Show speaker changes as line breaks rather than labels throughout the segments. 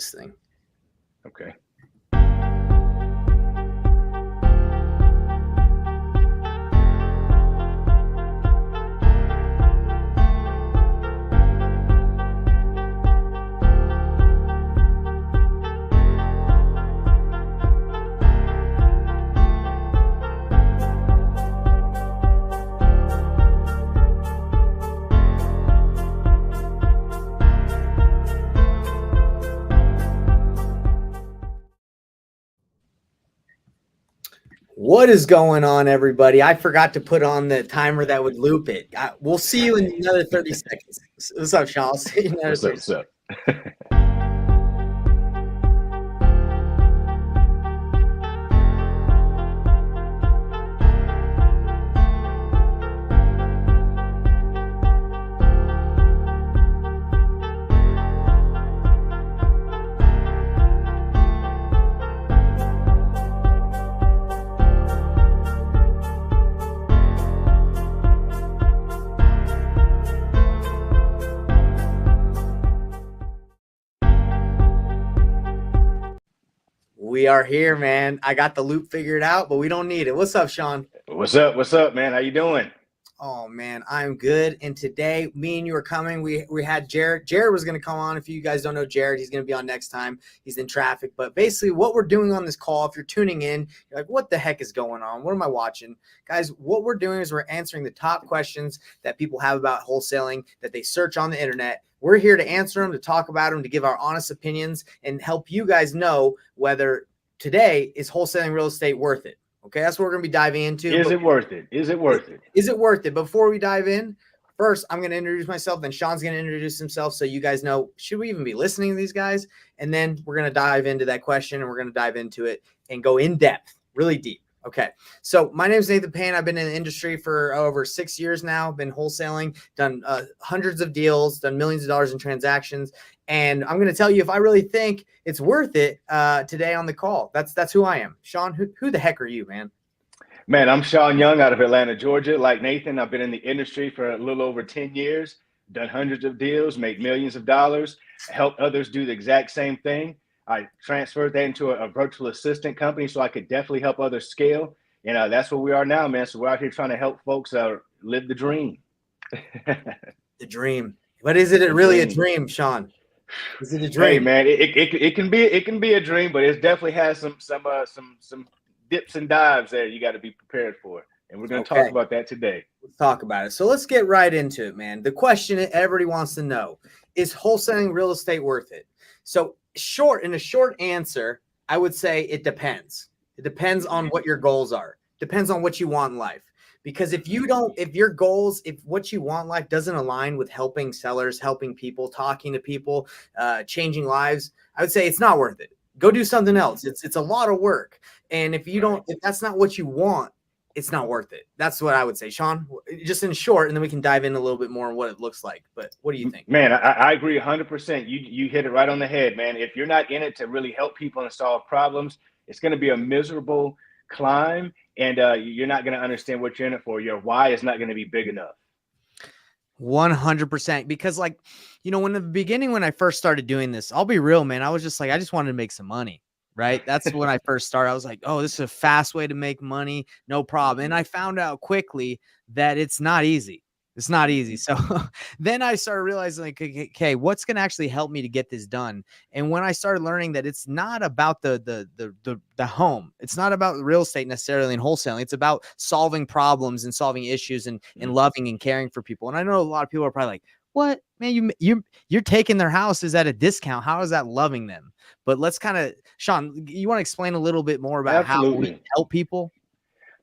this thing.
Okay.
What is going on, everybody? I forgot to put on the timer that would loop it. We'll see you in another 30 seconds. What's up, Sean? I'll see you in another
What's
30
up? What's up?
We are here, man. I got the loop figured out, but we don't need it. What's up, Sean?
What's up? What's up, man? How you doing?
Oh, man, I'm good. And today, me and you are coming. We had Jared. Jared was going to come on. If you guys don't know Jared, he's going to be on next time. He's in traffic. But basically, what we're doing on this call, if you're tuning in, you're like, what the heck is going on? What am I watching? Guys, what we're doing is we're answering the top questions that people have about wholesaling that they search on the internet. We're here to answer them, to talk about them, to give our honest opinions, and help you guys know whether today is wholesaling real estate worth it. Okay, that's what we're going to be diving into.
Is it worth it? Is it worth it?
Is it worth it? Before we dive in, first, I'm going to introduce myself. Then Sean's going to introduce himself so you guys know, should we even be listening to these guys? And then we're going to dive into that question, and we're going to dive into it and go in depth, really deep. Okay, so my name is Nathan Payne. I've been in the industry for over 6 years now. Been wholesaling, done hundreds of deals, done millions of dollars in transactions. And I'm going to tell you if I really think it's worth it today on the call. That's who I am. Sean, who the heck are you, man?
Man, I'm Sean Young out of Atlanta, Georgia. Like Nathan, I've been in the industry for a little over 10 years, done hundreds of deals, made millions of dollars, helped others do the exact same thing. I transferred that into a virtual assistant company so I could definitely help others scale. And that's where we are now, man. So we're out here trying to help folks live the dream.
The dream. But is it really a dream, Sean? Is it a dream?
Hey, man, it can be a dream, but it definitely has some dips and dives there you got to be prepared for. And we're going to talk about that today.
Let's talk about it. So let's get right into it, man. The question that everybody wants to know is wholesaling real estate worth it? So in a short answer, I would say it depends. It depends on what your goals are. Depends on what you want in life. Because if your goals, if what you want in life doesn't align with helping sellers, helping people, talking to people, changing lives, I would say it's not worth it. Go do something else. It's a lot of work. And if that's not what you want, it's not worth it. That's what I would say. Sean, just in short, and then we can dive in a little bit more on what it looks like. But what do you think?
Man, I agree 100%. You hit it right on the head, man. If you're not in it to really help people and solve problems, it's going to be a miserable climb, and you're not going to understand what you're in it for. Your why is not going to be big enough.
100%. Because in the beginning, when I first started doing this, I'll be real, man. I was just like, I just wanted to make some money. Right. That's when I first started. I was like, oh, this is a fast way to make money. No problem. And I found out quickly that it's not easy. It's not easy. So then I started realizing, like, okay, what's going to actually help me to get this done? And when I started learning that it's not about the home, it's not about real estate necessarily in wholesaling. It's about solving problems and solving issues and loving and caring for people. And I know a lot of people are probably like, what, man, you're taking their houses at a discount. How is that loving them? But let's kind of, Sean, you want to explain a little bit more about how we help people?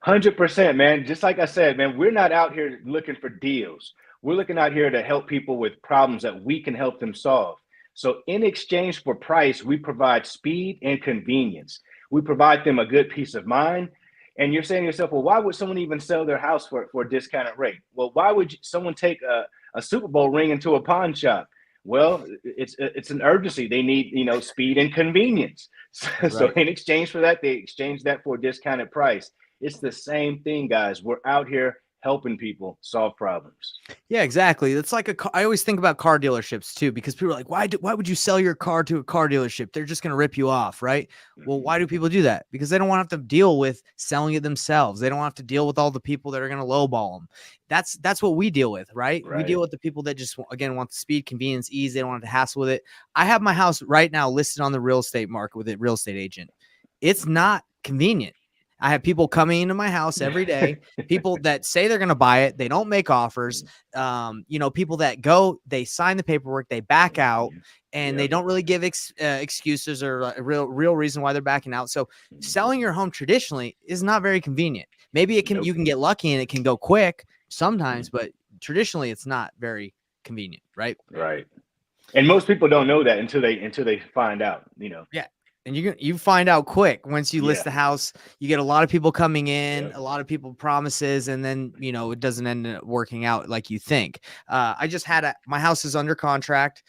100%, man. Just like I said, man, we're not out here looking for deals. We're looking out here to help people with problems that we can help them solve. So in exchange for price, we provide speed and convenience. We provide them a good peace of mind. And you're saying to yourself, well, why would someone even sell their house for a discounted rate? Well, why would someone take a Super Bowl ring into a pawn shop? Well, it's an urgency. They need, speed and convenience. So in exchange for that, they exchange that for a discounted price. It's the same thing, guys. We're out here helping people solve problems.
Yeah, exactly. It's like I always think about car dealerships too, because people are like, why would you sell your car to a car dealership? They're just going to rip you off, right? Well,
Mhm.
why do people do that? Because they don't want to have to deal with selling it themselves. They don't have to deal with all the people that are going to lowball them. That's what we deal with, right? We
Right.
deal with the people that just again want the speed, convenience, ease. They don't want to hassle with it. I have my house right now listed on the real estate market with a real estate agent. It's not convenient. I have people coming into my house every day, people that say they're going to buy it. They don't make offers. People that go, they sign the paperwork, they back out,
Mhm.
and they
Yep.
don't really give excuses or a real reason why they're backing out. So
Mhm.
selling your home traditionally is not very convenient. Maybe you
Nope.
can get lucky and it can go quick sometimes,
Mhm.
but traditionally it's not very convenient, right?
Right. And most people don't know that until they find out,
Yeah. And you find out quick once you list
Yeah.
the house. You get a lot of people coming in,
Yep.
a lot of people promises, and then it doesn't end up working out like you think. I just had my house is under contract.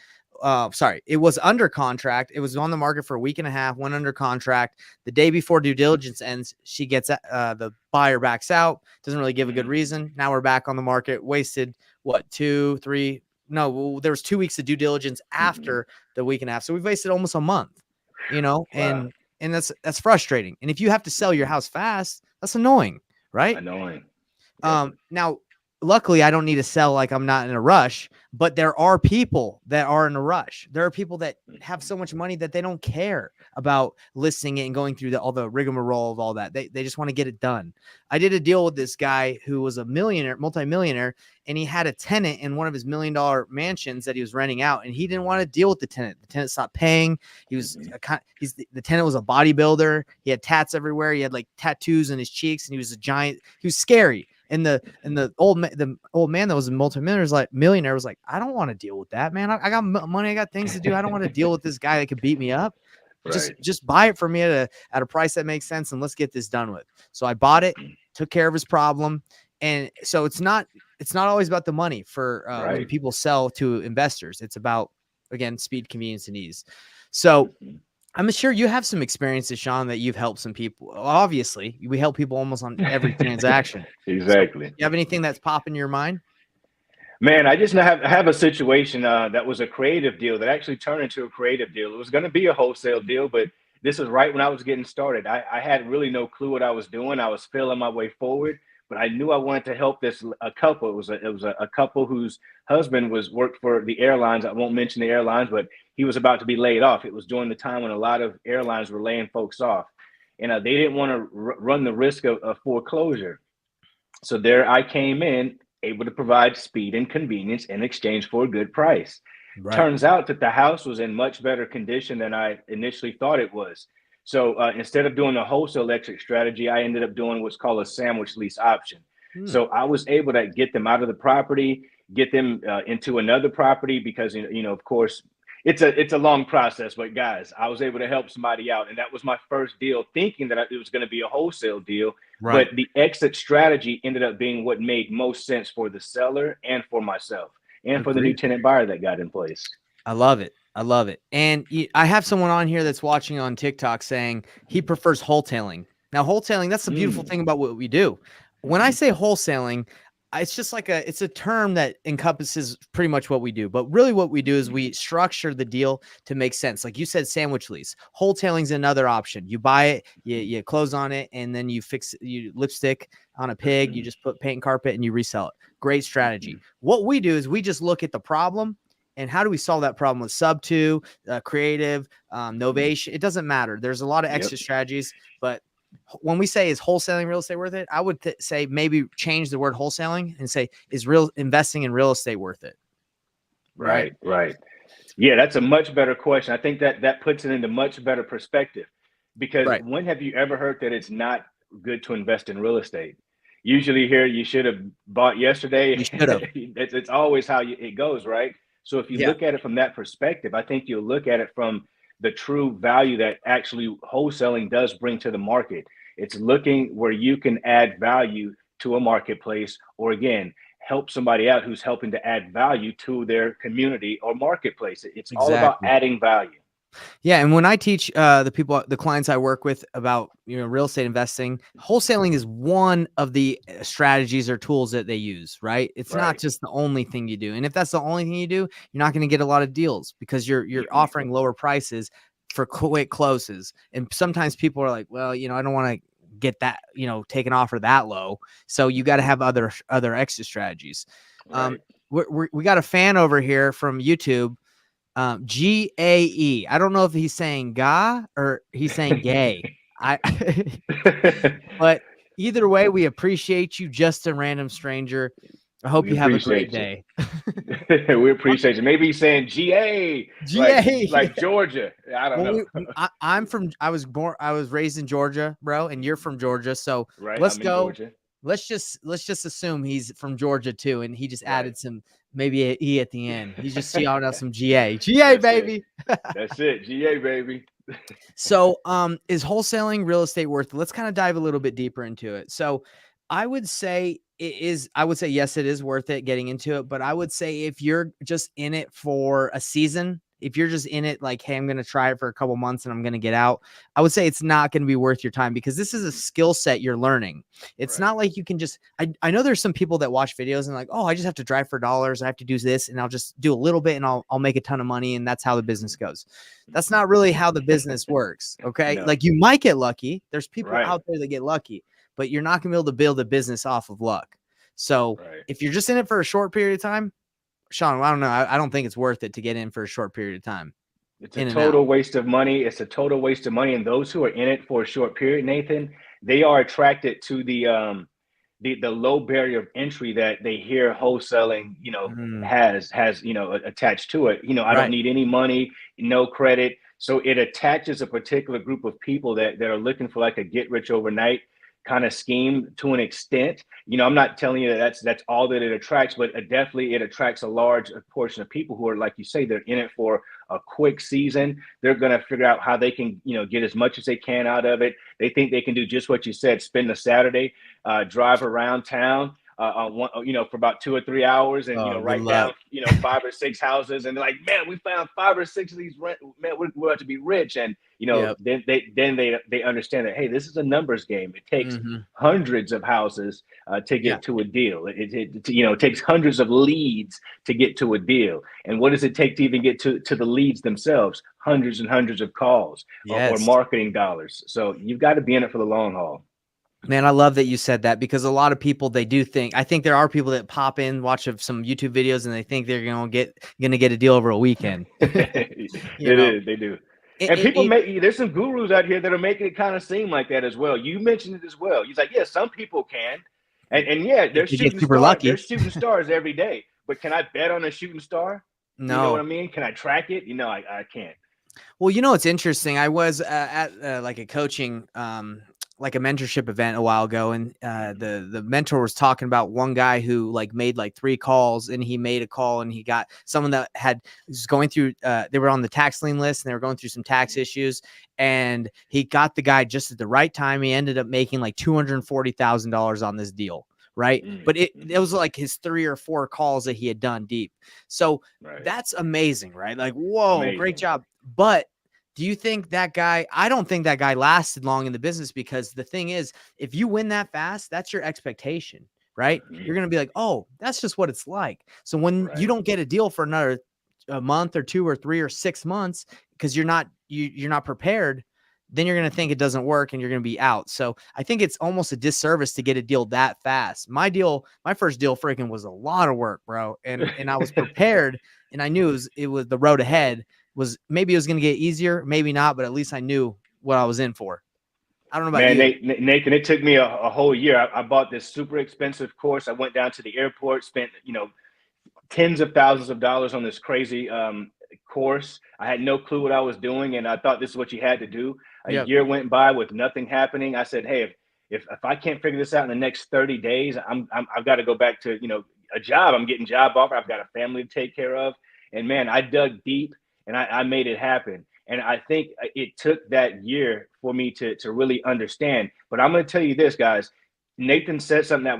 Sorry, it was under contract. It was on the market for a week and a half. Went under contract the day before due diligence ends. She gets the buyer backs out. Doesn't really give a good
Mhm.
reason. Now we're back on the market. Wasted what 2, 3? No, there was 2 weeks of due diligence
Mhm.
after the week and a half. So we've wasted almost a month,
Wow.
and that's frustrating. And if you have to sell your
Mhm.
house fast, that's annoying, right?
Annoying. Yep.
Now, luckily, I don't need to sell like I'm not in a rush, but there are people that are in a rush. There are people that have
Mhm.
so much money that they don't care about listing it and going through all the rigmarole of all that. They just want to get it done. I did a deal with this guy who was a millionaire, multimillionaire, and he had a tenant in one of his $1 million mansions that he was renting out, and he didn't want to deal with the tenant. The tenant stopped paying. He was
Mhm.
the tenant was a bodybuilder. He had tats everywhere. He had like tattoos in his cheeks, and he was a giant. He was scary. And
Mhm.
the old man that was a millionaire was like, I don't want to deal with that, man. I got money. I got things to do. I don't want to deal with this guy that could beat me up. Just
Right.
just buy it for me at a price that makes sense, and let's get this done with. So I bought it,
Mhm.
took care of his problem, and so it's not always about the money for when
Right.
people sell to investors. It's about again speed, convenience, and ease. So
Mhm.
I'm sure you have some experiences, Sean, that you've helped some people. Obviously, we help people almost on every transaction. So,
Exactly.
you have anything that's popping in your mind?
Man, I have a situation that was a creative deal that actually turned into a creative deal. It was going to be a wholesale deal, but this was right when I was getting started. I had really no clue what I was doing. I was feeling my way forward, but I knew I wanted to help this a couple. It was a couple whose husband was worked for the airlines. I won't mention the airlines, but he was about to be laid off. It was during the time when a lot of airlines were laying folks off, and they didn't want to run the risk of foreclosure. So there I came in, able to provide speed and convenience in exchange for a good price.
Right.
Turns out that the house was in much better condition than I initially thought it was. So instead of doing a wholesale exit strategy, I ended up doing what's called a sandwich lease option.
Hmm.
So I was able to get them out of the property, get them into another property because of course, it's a long process. But guys, I was able to help somebody out, and that was my first deal, thinking that it was going to be a wholesale deal, but
Right.
the exit strategy ended up being what made most sense for the seller and for myself and for the new
Agreed.
tenant buyer that got in place.
I love it. I love it. And I have someone on here that's watching on TikTok saying he prefers wholesaling. Now, wholesaling, that's the beautiful
Mm,
thing about what we do. When I
mhm,
say wholesaling, it's just like it's a term that encompasses pretty much what we do. But really what we do is we
mhm,
structure the deal to make sense. Like you said, sandwich lease. Wholesaling is another option. You buy it, you close on it, and then you lipstick on a pig, you
mhm,
just put paint and carpet and you resell it. Great strategy.
mhm,
What we do is we just look at the problem and how do we solve that problem with sub two, creative,
mhm.
novation? It doesn't matter. There's a lot of
Yep.
exit strategies, but when we say is wholesaling real estate worth it, I would say maybe change the word wholesaling and say is real investing in real estate worth it, right?
Right. Right. Yeah, that's a much better question. I think that puts it into much better perspective, because
Right.
when have you ever heard that it's not good to invest in real estate? Usually here you should have bought yesterday.
You should have.
It's always how it goes, right? So if you
Yeah.
look at it from that perspective, I think you'll look at it from the true value that actually wholesaling does bring to the market. It's looking where you can add value to a marketplace, or again, help somebody out who's helping to add value to their community or marketplace. It's all about
Exactly.
adding value.
Yeah, and when I teach the clients I work with about real estate investing, wholesaling is one of the strategies or tools that they use. Right? It's not
Right.
just the only thing you do, and if that's the only thing you do, you're not going to get a lot of deals because you're
Mm-mm.
offering lower prices for quick closes. And sometimes people are like, well, I don't want to get that take an offer that low, so you got to have other exit strategies. Um,
Right.
we got a fan over here from YouTube. GAE. I don't know if he's saying ga or he's saying gay. I but either way, we appreciate you, just a random stranger. I hope
We
you have a great
appreciate you.
day.
We appreciate you. Maybe he's saying GA,
GA.
like Georgia. I don't
Well,
know.
I'm from. I was raised in Georgia, bro, and you're from Georgia. So
Right.
let's
I'm in
go.
Georgia.
Let's just assume he's from Georgia too, and he just
Right.
added some maybe a E at the end. He's just shouting out some GA
That's it.
baby.
That's it. GA baby.
So, is wholesaling real estate worth it? Let's kind of dive a little bit deeper into it. So, I would say it is. I would say yes, it is worth it getting into it. But I would say if you're just in it for a season, if you're just in it like, hey, I'm going to try it for a couple months and I'm going to get out, I would say it's not going to be worth your time because this is a skill set you're learning. It's
Right.
not like you can just. I know there's some people that watch videos and like, oh, I just have to drive for dollars. I have to do this and I'll just do a little bit and I'll make a ton of money and that's how the business goes. That's not really how the business works. Okay.
No.
Like you might get lucky. There's people
Right.
out there that get lucky, but you're not going to be able to build a business off of luck. So
Right.
if you're just in it for a short period of time, Sean, I don't know. I don't think it's worth it to get in for a short period of time,
It's a
in and out.
total waste of money. It's a total waste of money. And those who are in it for a short period, Nathan, they are attracted to the low barrier of entry that they hear wholesaling,
Mm,
has attached to it. I don't
right.
need any money, no credit. So it attaches a particular group of people that are looking for like a get rich overnight kind of scheme to an extent. I'm not telling you that that's all that it attracts, but definitely it attracts a large portion of people who are, like you say, they're in it for a quick season. They're going to figure out how they can, get as much as they can out of it. They think they can do just what you said, spend a Saturday, drive around town, for about 2 or 3 hours, and
Oh, good
write
luck.
down 5 or 6 houses, and they're like, man, we found 5 or 6 of these. Man, we're about to be rich, and
Yep.
then they understand that, hey, this is a numbers game. It takes
Hmm.
hundreds of houses to
Yeah.
get to a deal. It takes hundreds of leads to get to a deal. And what does it take to even get to the leads themselves? Hundreds and hundreds of calls or
Yes.
marketing dollars. So you've got to be in it for the long haul.
Man, I love that you said that because a lot of people they do think. I think there are people that pop in, watch some YouTube videos, and they think they're gonna get a deal over a weekend.
It
you know,
is, they do.
it,
And
it,
people
it,
make there's some gurus out here that are making it kind of seem like that as well. You mentioned it as well. He's like, yeah, some people can. And yeah,
if they get super
they're
lucky.
shooting stars every day. But can I bet on a shooting star? You know what
No.
I mean? Can I track it? I can't.
Well, it's interesting. I was at like a coaching, like a mentorship event a while ago, and
Mm-hmm.
the mentor was talking about one guy who like made like 3 calls, and he made a call, and he got someone that was going through. They were on the tax lien list, and they were going through some tax issues, and he got the guy just at the right time. He ended up making like $240,000 on this deal. Right. But it
Mm-hmm.
was like his 3 or 4 calls that he had done deep. So
Right.
that's amazing, right? Like, whoa, great
Amazing.
job. But do you think that guy? I don't think that guy lasted long in the business because the thing is, if you win that fast, that's your expectation, right?
Mm-hmm.
You're going to be like, oh, that's just what it's like. So when you
Right.
don't get a deal for another a month or 2 or 3 or 6 months because you're not prepared, then you're going to think it doesn't work and you're going to be out. So I think it's almost a disservice to get a deal that fast. My first deal freaking was a lot of work, bro. And I was prepared and I knew it was the road ahead was maybe it was going to get easier, maybe not, but at least I knew what I was in for. I don't know about
Man,
you.
Nathan, it took me a whole year. I bought this super expensive course. I went down to the airport, spent tens of thousands of dollars on this crazy course. I had no clue what I was doing, and I thought this is what you had to do. A
Yep.
year went by with nothing happening. I said, "Hey, if I can't figure this out in the next 30 days, I've got to go back to a job. I'm getting job offer. I've got a family to take care of." And man, I dug deep, and I made it happen. And I think it took that year for me to really understand. But I'm going to tell you this, guys. Nathan said something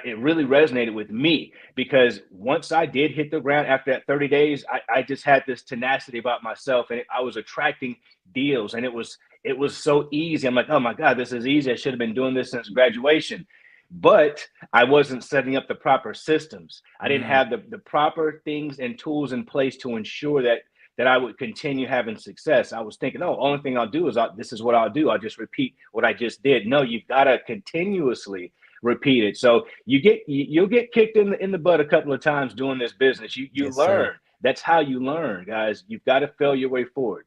it really resonated with me, because once I did hit the ground after that 30 days, I just had this tenacity about myself, and I was attracting deals, and it was so easy. I'm like, oh my God, this is easy. I should have been doing this since graduation. But I wasn't setting up the proper systems. I didn't
Mm,
have the proper things and tools in place to ensure that I would continue having success. I was thinking, oh, only thing I'll do is this is what I'll do. I'll just repeat what I just did. No, you've got to continuously repeat it. So you'll get kicked in the butt a couple of times doing this business. You
yes, sir.
learn. That's how you learn, guys. You've got to fail your way forward.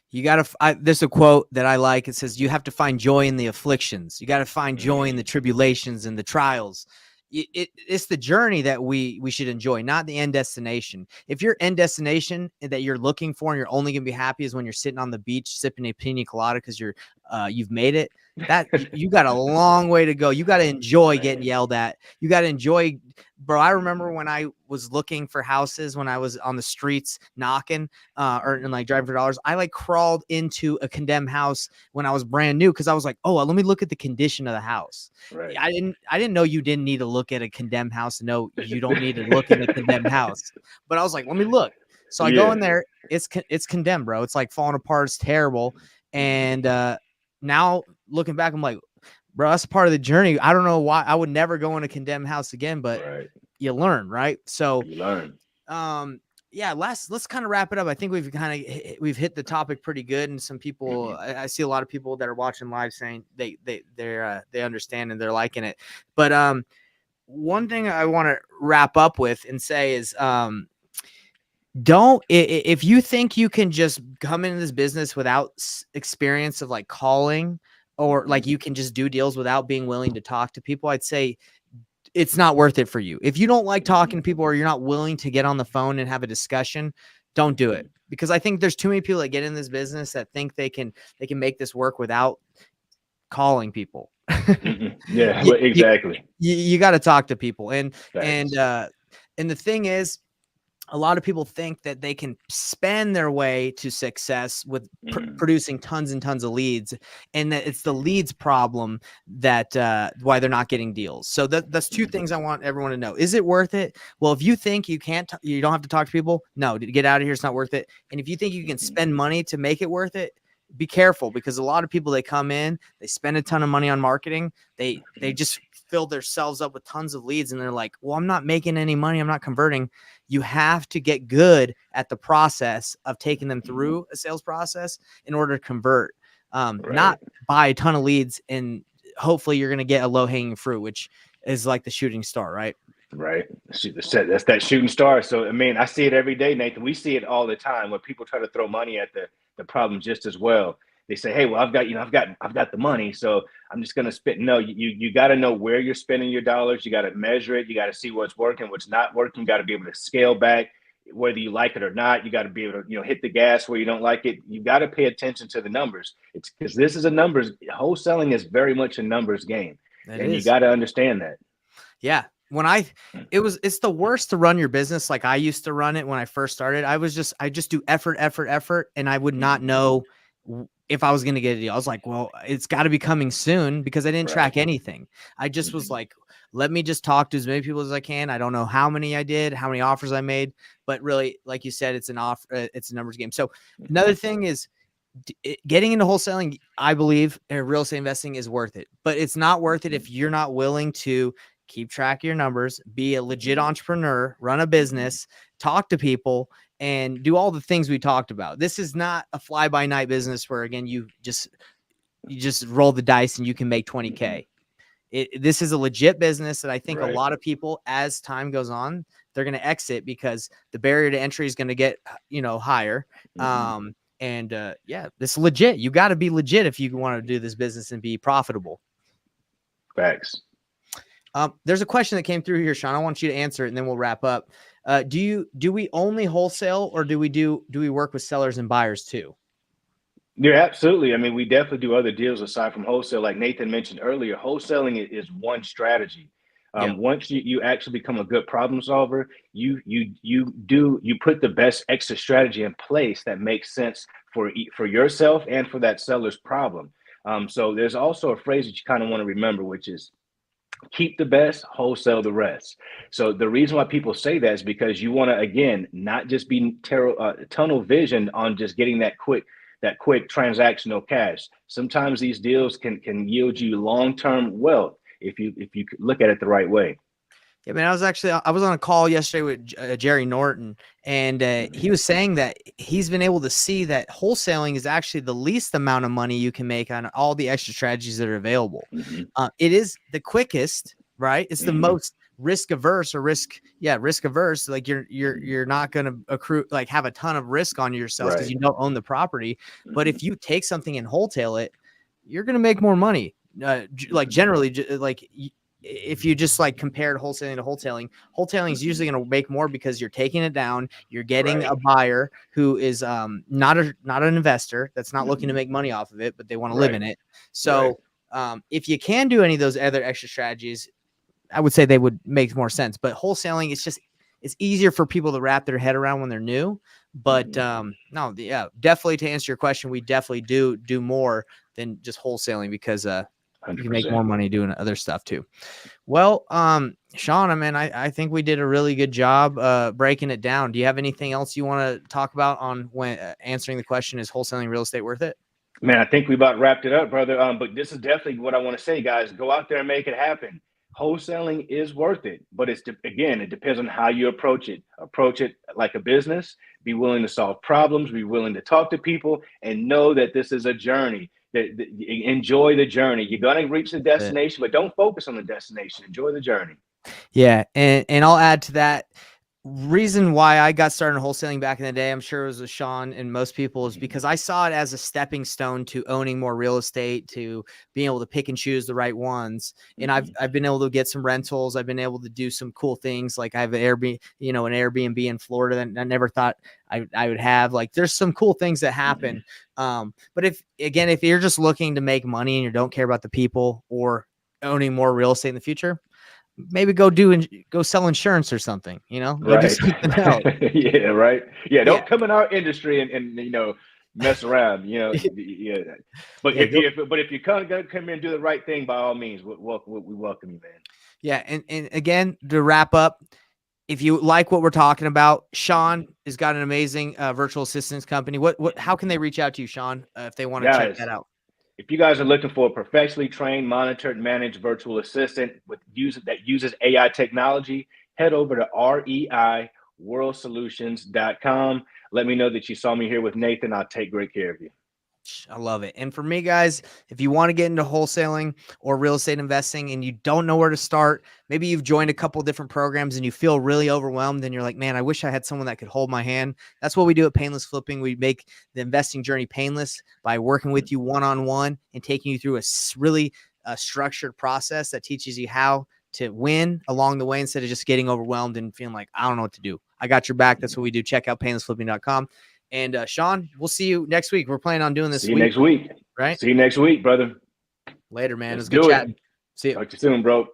You got to, there's a quote that I like. It says, you have to find joy in the afflictions. You got to find joy in the tribulations and the trials. It's the journey that we should enjoy, not the end destination. If your end destination that you're looking for and you're only going to be happy is when you're sitting on the beach sipping a pina colada because you've made it, that you got a long way to go. You got to enjoy getting yelled at. You got to enjoy, bro. I remember when I was looking for houses, when I was on the streets knocking, and like driving for dollars, I like crawled into a condemned house when I was brand new because I was like, oh, let me look at the condition of the house.
Right.
I didn't know you didn't need to look at a condemned house. No, you don't need to look in a condemned house. But I was like, let me look. So I go
Yeah.
in there. It's condemned, bro. It's like falling apart. It's terrible. And now looking back, I'm like, bro, that's part of the journey. I don't know why I would never go in a condemned house again, but
Right.
you learn, right? So,
You learn.
yeah, let's kind of wrap it up. I think we've hit the topic pretty good, and some people, I see a lot of people that are watching live saying they understand and they're liking it. But one thing I want to wrap up with and say is don't, if you think you can just come into this business without experience of like calling, or like you can just do deals without being willing to talk to people, I'd say it's not worth it for you. If you don't like talking to people or you're not willing to get on the phone and have a discussion, don't do it. Because I think there's too many people that get in this business that think they can make this work without calling people.
Yeah,
you, you,
exactly.
you got to talk to people. And
Facts.
the thing is, a lot of people think that they can spend their way to success with producing tons and tons of leads, and that it's the leads problem that why they're not getting deals. So that's two things I want everyone to know. Is it worth it? Well, if you think you can't, you don't have to talk to people. No, get out of here. It's not worth it. And if you think you can spend money to make it worth it, be careful, because a lot of people, they come in, they spend a ton of money on marketing. They just fill themselves up with tons of leads, and they're like, well, I'm not making any money. I'm not converting. You have to get good at the process of taking them through a sales process in order to convert, not buy a ton of leads and hopefully you're going to get a low hanging fruit, which is like the shooting star, right?
Right. That's that shooting star. So I mean, I see it every day, Nathan. We see it all the time when people try to throw money at the problem just as well. They say, "Hey, well, I've got the money, so I'm just going to spend." No, you got to know where you're spending your dollars. You got to measure it. You got to see what's working, what's not working. You got to be able to scale back, whether you like it or not. You got to be able to hit the gas where you don't like it. You got to pay attention to the numbers. It's because this is a numbers. Wholesaling is very much a numbers game,
That
and you
is.
got to understand that.
Yeah. It's the worst to run your business like I used to run it when I first started. I just do effort, and I would not know if I was going to get a deal. I was like, well, it's got to be coming soon, because I didn't track anything. I just was like, let me just talk to as many people as I can. I don't know how many I did, how many offers I made, but really, like you said, it's it's a numbers game. So another thing is, getting into wholesaling, I believe, real estate investing is worth it, but it's not worth it if you're not willing to keep track of your numbers, be a legit entrepreneur, run a business, talk to people, and do all the things we talked about. This is not a fly by night business where, again, you just roll the dice and you can make 20K. This is a legit business that I think a lot of people, as time goes on, they're going to exit because the barrier to entry is going to get, higher. Yeah, this is legit. You got to be legit if you want to do this business and be profitable.
Facts.
There's a question that came through here, Sean. I want you to answer it, and then we'll wrap up. Do we only wholesale, or do we work with sellers and buyers too?
Yeah, absolutely. I mean, we definitely do other deals aside from wholesale. Like Nathan mentioned earlier, wholesaling is one strategy.
Yeah.
Once you actually become a good problem solver, you put the best extra strategy in place that makes sense for yourself and for that seller's problem. So there's also a phrase that you kind of want to remember, which is Keep the best, wholesale the rest. So the reason why people say that is because you want to, again, not just be tunnel vision on just getting that quick transactional cash. Sometimes these deals can yield you long-term wealth if you look at it the right way.
Yeah, man, I was on a call yesterday with Jerry Norton, and he was saying that he's been able to see that wholesaling is actually the least amount of money you can make on all the extra strategies that are available.
Mm-hmm.
It is the quickest, right? It's the
Mm-hmm.
most risk averse. Like you're not going to accrue, like, have a ton of risk on yourself because
Right.
you don't own the property. But
Mm-hmm.
if you take something and wholesale it, you're going to make more money. Like generally, like if you just like compared wholesaling is usually going to make more because you're taking it down, you're getting
Right.
a buyer who is not an investor that's not looking to
Mm-hmm.
make money off of it, but they want to live
Right.
in it.
Right.
So if you can do any of those other extra strategies, I would say they would make more sense. But wholesaling, it's easier for people to wrap their head around when they're new. But
Mm-hmm.
no, yeah, definitely, to answer your question, we definitely do more than just wholesaling because you can make more
100%.
money doing other stuff too. Well, Sean, I mean, I think we did a really good job breaking it down. Do you have anything else you want to talk about on when answering the question, is wholesaling real estate worth it?
Man, I think we about wrapped it up, brother. But this is definitely what I want to say, guys. Go out there and make it happen. Wholesaling is worth it, but again, it depends on how you approach it. Approach it like a business. Be willing to solve problems. Be willing to talk to people, and know that this is a journey. That enjoy the journey. You're gonna reach the
That's it.
destination, but don't focus on the destination. Enjoy the journey.
Yeah, and I'll add to that. Reason why I got started in wholesaling back in the day, I'm sure it was with Sean and most people, is because I saw it as a stepping stone to owning more real estate, to being able to pick and choose the right ones. And
Mm-hmm.
I've been able to get some rentals. I've been able to do some cool things. Like I have an Airbnb in Florida that I never thought I would have. Like there's some cool things that happen. But if you're just looking to make money and you don't care about the people or owning more real estate in the future, maybe go sell insurance or something, go do
Right.
something else.
Yeah, right. Yeah,
Yeah.
don't come in our industry and mess around. Yeah. But
Yeah.
if you come in and do the right thing, by all means, we welcome you, man.
Yeah. And again, to wrap up, if you like what we're talking about, Sean has got an amazing virtual assistance company. How can they reach out to you, Sean, if they want to check
Guys,
that out?
if you guys are looking for a professionally trained, monitored, managed virtual assistant that uses AI technology, head over to reiworldsolutions.com. Let me know that you saw me here with Nathan. I'll take great care of you.
I love it. And for me, guys, if you want to get into wholesaling or real estate investing and you don't know where to start, maybe you've joined a couple different programs and you feel really overwhelmed and you're like, man, I wish I had someone that could hold my hand. That's what we do at Painless Flipping. We make the investing journey painless by working with you one-on-one and taking you through a really structured process that teaches you how to win along the way instead of just getting overwhelmed and feeling like, I don't know what to do. I got your back. That's what we do. Check out painlessflipping.com. And Sean, we'll see you next week. We're planning on doing this
See you
week,
next week.
right?
See you next week, brother.
Later, man. It
Let's
was good
do it.
chatting. See you.
Talk to you soon, bro.